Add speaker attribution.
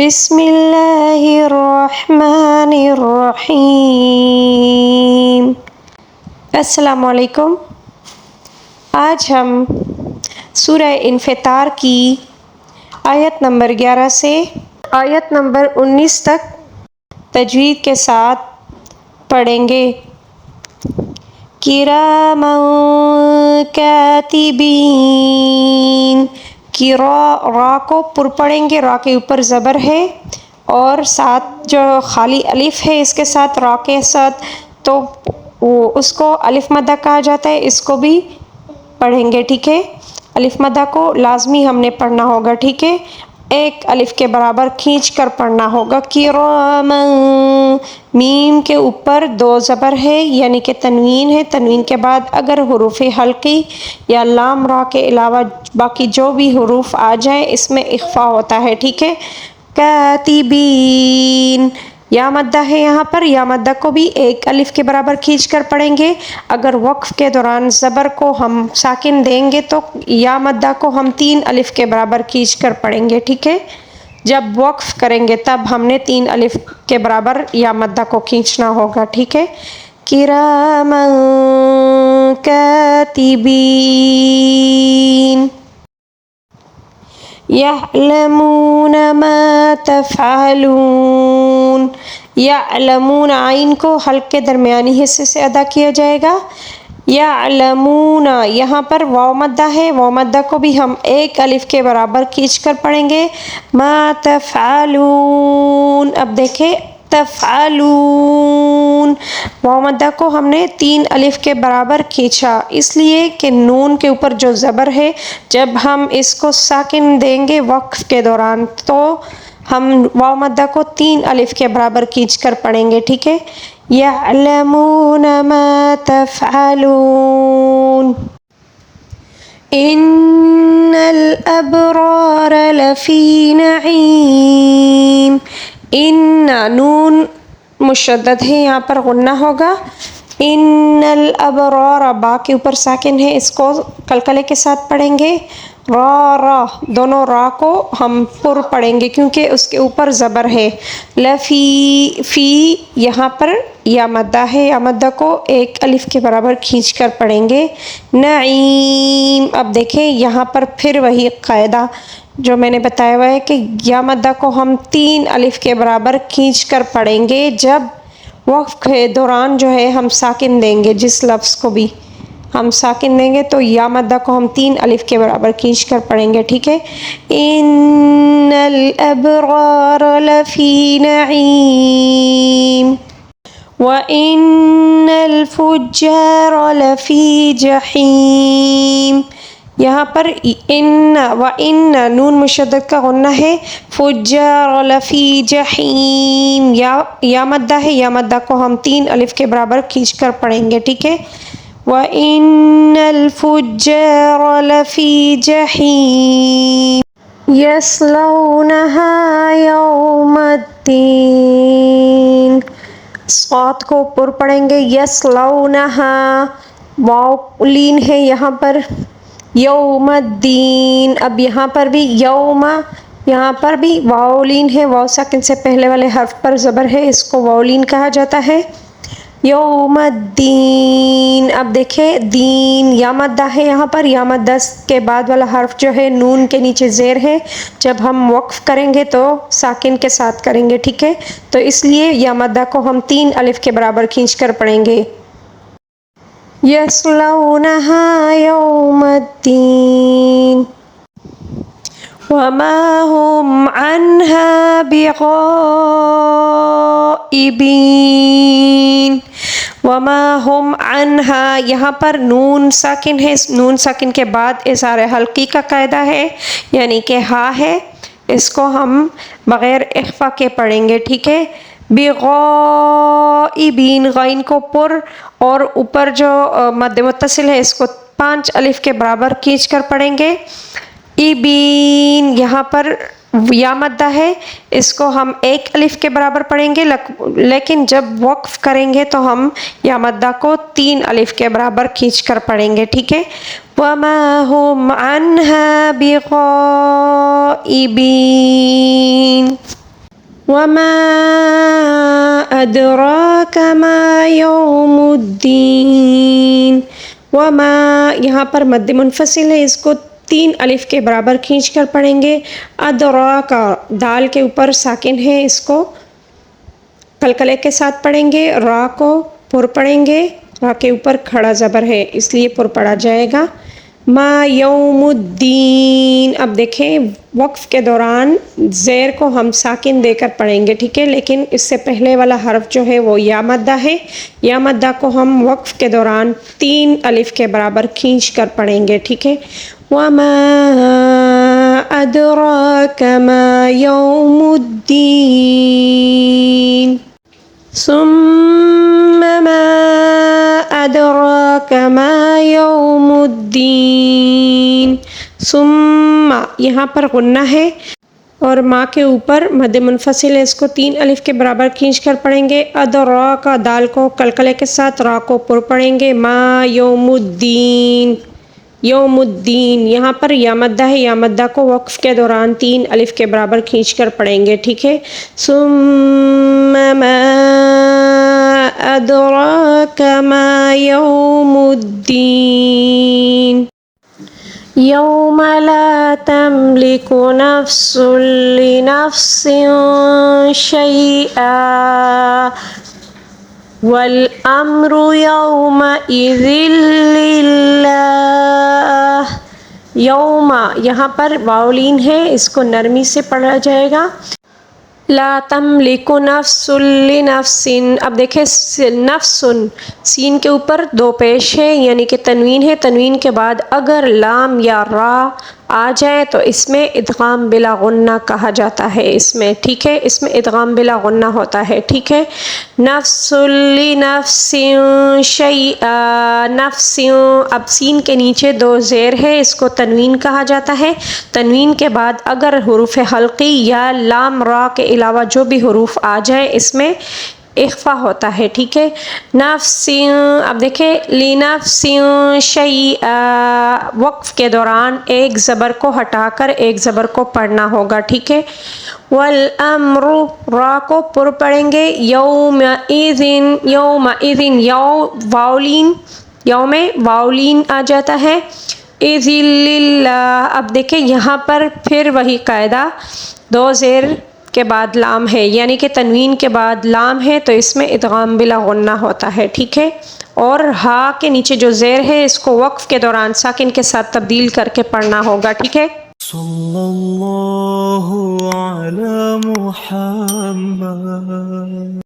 Speaker 1: بسم اللہ الرحمن الرحیم۔ السلام علیکم۔ آج ہم سورہ انفطار کی آیت نمبر 11 سے آیت نمبر 19 تک تجوید کے ساتھ پڑھیں گے۔ کِرَامًا کاتبین، کی را کو پر پڑھیں گے، را کے اوپر زبر ہے اور ساتھ جو خالی الف ہے اس کے ساتھ را کے ساتھ، تو اس کو الف مدہ کہا جاتا ہے، اس کو بھی پڑھیں گے، ٹھیک ہے۔ الف مدہ کو لازمی ہم نے پڑھنا ہوگا، ٹھیک ہے، ایک الف کے برابر کھینچ کر پڑھنا ہوگا۔ کِرَامًا، میم کے اوپر دو زبر ہے یعنی کہ تنوین ہے، تنوین کے بعد اگر حروف حلقی یا لام را کے علاوہ باقی جو بھی حروف آ جائیں اس میں اخفا ہوتا ہے، ٹھیک ہے۔ کاتبین، یا مدہ ہے، یہاں پر یا مدہ کو بھی ایک الف کے برابر کھینچ کر پڑھیں گے۔ اگر وقف کے دوران زبر کو ہم ساکن دیں گے تو یا مدہ کو ہم 3 الف کے برابر کھینچ کر پڑھیں گے، ٹھیک ہے۔ جب وقف کریں گے تب ہم نے 3 الف کے برابر یا مدہ کو کھینچنا ہوگا، ٹھیک ہے۔ کِرَامًا کاتبین یعلمون ما تفعلون، یعلمون عین کو حلق کے درمیانی حصے سے ادا کیا جائے گا۔ یعلمون، یہاں پر واو مدہ ہے، واو مدہ کو بھی ہم ایک الف کے برابر کھینچ کر پڑھیں گے۔ ما تفعلون، اب دیکھیں تفعلون، واو مدہ کو ہم نے 3 الف کے برابر کھینچا، اس لیے کہ نون کے اوپر جو زبر ہے جب ہم اس کو ساکن دیں گے وقف کے دوران تو ہم واو مدہ کو 3 الف کے برابر کھینچ کر پڑھیں گے، ٹھیک ہے۔ یعلمون ما تفعلون ان الابرار لفی نعیم، ان نون مشدد ہے، یہاں پر غنہ ہوگا۔ ان الابرار، با کے اوپر ساکن ہے، اس کو قلقلے کے ساتھ پڑھیں گے۔ را دونوں را کو ہم پر پڑھیں گے کیونکہ اس کے اوپر زبر ہے۔ لفی، فی یہاں پر یا مدہ ہے، یا مدہ کو ایک الف کے برابر کھینچ کر پڑھیں گے۔ نعیم، اب دیکھیں یہاں پر پھر وہی قاعدہ جو میں نے بتایا ہوا ہے کہ یا مدہ کو ہم 3 الف کے برابر کھینچ کر پڑھیں گے جب وقف کے دوران جو ہے ہم ساکن دیں گے، جس لفظ کو بھی ہم ساکن دیں گے تو یا مدہ کو ہم 3 الف کے برابر کھینچ کر پڑھیں گے، ٹھیک ہے۔ ان الابرار لفی نعیم وَإِنَّ الْفُجَّارَ لَفِي جَحِيمٍ، یہاں پر ان و ان نون مشدد کا غنہ ہے، فجار لفی جحیم، یا مدہ ہے، یا مدہ کو ہم 3 الف کے برابر کھینچ کر پڑھیں گے، ٹھیک ہے۔ وَإِنَّ الْفُجَّارَ لَفِي جَحِيمٍ یَصْلَوْنَهَا يَوْمَ الدِّینِ، صاد کو پر پڑھیں گے۔ یصلونہا، واو لین ہے یہاں پر، یوم الدین، اب یہاں پر بھی یوم، یہاں پر بھی واو لین ہے، واو ساکن سے پہلے والے حرف پر زبر ہے، اس کو واو لین کہا جاتا ہے۔ یوم الدین، اب دیکھیں دین یا مدہ ہے، یہاں پر یا مدہ کے بعد والا حرف جو ہے نون کے نیچے زیر ہے، جب ہم وقف کریں گے تو ساکن کے ساتھ کریں گے، ٹھیک ہے، تو اس لیے یا مدہ کو ہم 3 الف کے برابر کھینچ کر پڑھیں گے۔ یصلونہا یوم الدین وما هم عنہا بغائبین، وما هم عنہا، یہاں پر نون ساکن ہے، نون ساکن کے بعد اظہار حلقی کا قاعدہ ہے یعنی کہ ہا ہے، اس کو ہم بغیر اخفا کے پڑھیں گے، ٹھیک ہے۔ بغائبین، غین کو پر اور اوپر جو مد متصل ہے اس کو 5 الف کے برابر کھینچ کر پڑھیں گے۔ ایبین، یہاں پر یا مدہ ہے، اس کو ہم 1 الف کے برابر پڑھیں گے، لیکن جب وقف کریں گے تو ہم یا مدہ کو 3 الف کے برابر کھینچ کر پڑھیں گے، ٹھیک ہے۔ وما هم عنها بغائبین، وما أدراك ما يوم الدین. وما یہاں پر مد منفصل ہے، اس کو 3 الف کے برابر کھینچ کر پڑھیں گے. ادراکا دال کے اوپر ساکن ہے، اس کو قلقلے کے ساتھ پڑھیں گے. را کو پر پڑھیں گے، را کے اوپر کھڑا زبر ہے اس لیے پر پڑھا جائے گا. ما یوم الدین. اب دیکھیں وقف کے دوران زیر کو ہم ساکن دے کر پڑھیں گے، ٹھیک ہے، لیکن اس سے پہلے والا حرف جو ہے وہ یا مدہ ہے. یا مدہ کو ہم وقف کے دوران 3 الف کے برابر کھینچ کر پڑھیں گے، ٹھیک ہے. وما ادراک ما یوم الدین. ثم ما ادراک ما یوم الدین. ثم یہاں پر غنہ ہے اور ما کے اوپر مد منفصل ہے، اس کو 3 الف کے برابر کھینچ کر پڑھیں گے. ادراک دال کو قلقلے کے ساتھ، را کو پر پڑھیں گے. ما یوم الدین. یوم الدین یہاں پر یا مدہ ہے، یا مدہ کو وقف کے دوران 3 الف کے برابر کھینچ کر پڑھیں گے، ٹھیک ہے. ثم ما ادراک ما یوم الدین. یوم لا تملک نفس لنفس شیئا والامر یومئذ للہ. یوم یہاں پر واولین ہے، اس کو نرمی سے پڑھا جائے گا. لا تملک نفس لنفس. اب دیکھیں نفس سین کے اوپر 2 پیش ہے، یعنی کہ تنوین ہے. تنوین کے بعد اگر لام یا را آ جائے تو اس میں ادغام بلا غنہ کہا جاتا ہے. اس میں ٹھیک ہے، اس میں ادغام بلا غنہ ہوتا ہے، ٹھیک ہے. نفس لنفس شیئا. نفس اب سین کے نیچے 2 زیر ہے، اس کو تنوین کہا جاتا ہے. تنوین کے بعد اگر حروف حلقی یا لام را کے علاوہ جو بھی حروف آ جائے اس میں اخفا ہوتا ہے، ٹھیک ہے. نفس اب دیکھیں لنفس شیئا وقف کے دوران ایک زبر کو ہٹا کر ایک زبر کو پڑھنا ہوگا، ٹھیک ہے. والامر را کو پر پڑھیں گے. یومئذ. یومئذ یو واولین، یو میں واولین آ جاتا ہے. اذ للہ. اب دیکھیں یہاں پر پھر وہی قاعدہ 2 زیر کے بعد لام ہے، یعنی کہ تنوین کے بعد لام ہے تو اس میں ادغام بلا غنہ ہوتا ہے، ٹھیک ہے. اور ہا کے نیچے جو زیر ہے اس کو وقف کے دوران ساکن کے ساتھ تبدیل کر کے پڑھنا ہوگا، ٹھیک ہے.
Speaker 2: صلی اللہ علی محمد.